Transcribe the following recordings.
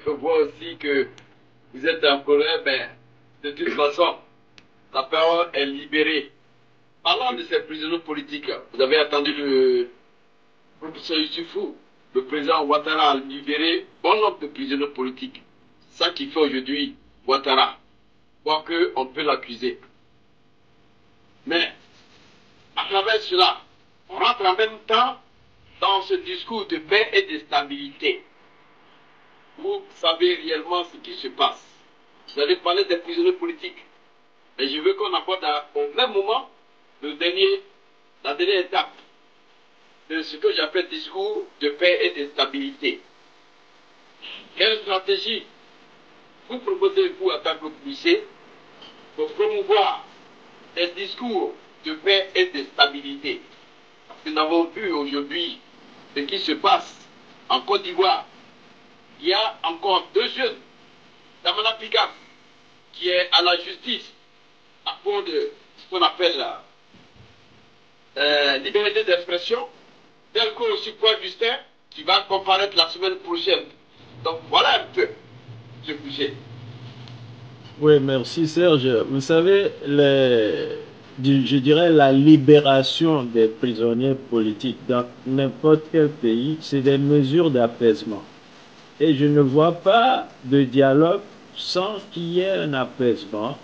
Je vois aussi que vous êtes en colère, mais de toute façon, la parole est libérée. Parlant de ces prisonniers politiques, vous avez entendu le professeur Youssoufou, le président Ouattara a libéré bon nombre de prisonniers politiques. C'est ça qui fait aujourd'hui Ouattara, quoique on peut l'accuser. Mais à travers cela, on rentre en même temps dans ce discours de paix et de stabilité. Vous savez réellement ce qui se passe. Vous allez parler des prisonniers politiques. Et je veux qu'on aborde au même moment la dernière étape de ce que j'appelle discours de paix et de stabilité. Quelle stratégie vous proposez-vous en tant que policier pour promouvoir des discours de paix et de stabilité? Nous avons vu aujourd'hui ce qui se passe en Côte d'Ivoire. Il y a encore deux jeunes, Damana Picap, qui est à la justice à fond de ce qu'on appelle la liberté d'expression, tel que aussi Paul Justin, qui va comparaître la semaine prochaine. Donc voilà un peu ce sujet. Oui, merci Serge. Vous savez, je dirais la libération des prisonniers politiques dans n'importe quel pays, c'est des mesures d'apaisement. Et je ne vois pas de dialogue sans qu'il y ait un apaisement,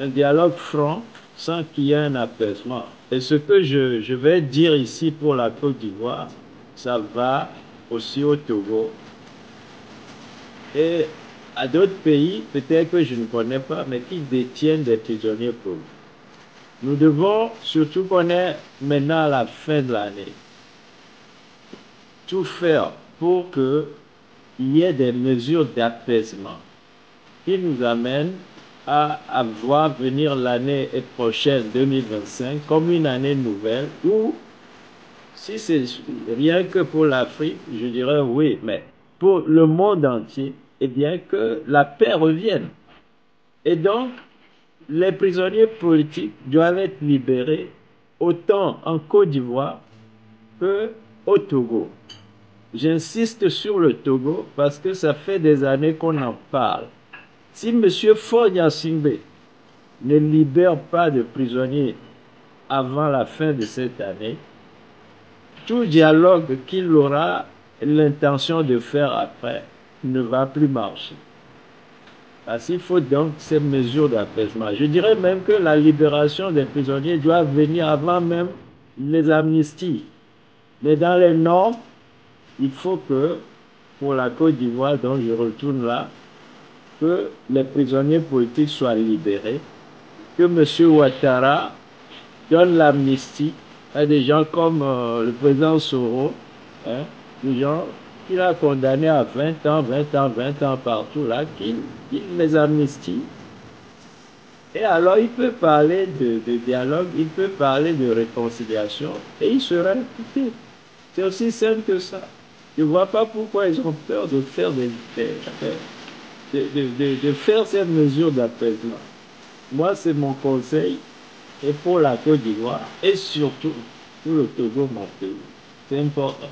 un dialogue franc sans qu'il y ait un apaisement. Et ce que je vais dire ici pour la Côte d'Ivoire, ça va aussi au Togo et à d'autres pays, peut-être que je ne connais pas, mais qui détiennent des prisonniers politiques. Nous devons, surtout qu'on est maintenant à la fin de l'année, tout faire pour qu'il y ait des mesures d'apaisement qui nous amènent à voir venir l'année prochaine, 2025, comme une année nouvelle où, si c'est rien que pour l'Afrique, je dirais oui, mais pour le monde entier, eh bien que la paix revienne. Et donc, les prisonniers politiques doivent être libérés autant en Côte d'Ivoire qu'au Togo. J'insiste sur le Togo parce que ça fait des années qu'on en parle. Si M. Fonya Singbe ne libère pas de prisonniers avant la fin de cette année, tout dialogue qu'il aura l'intention de faire après ne va plus marcher. Parce qu'il faut donc ces mesures d'apaisement. Je dirais même que la libération des prisonniers doit venir avant même les amnisties. Mais dans les normes, il faut que, pour la Côte d'Ivoire, dont je retourne là, que les prisonniers politiques soient libérés, que M. Ouattara donne l'amnistie à des gens comme le président Soro, hein, des gens qu'il a condamnés à 20 ans, 20 ans, 20 ans partout, là, qu'il les amnistie. Et alors, il peut parler de dialogue, il peut parler de réconciliation, et il sera écouté. C'est aussi simple que ça. Je ne vois pas pourquoi ils ont peur de faire de faire ces mesures d'apaisement. Moi, c'est mon conseil, et pour la Côte d'Ivoire, et surtout pour le Togo, mon pays. C'est important.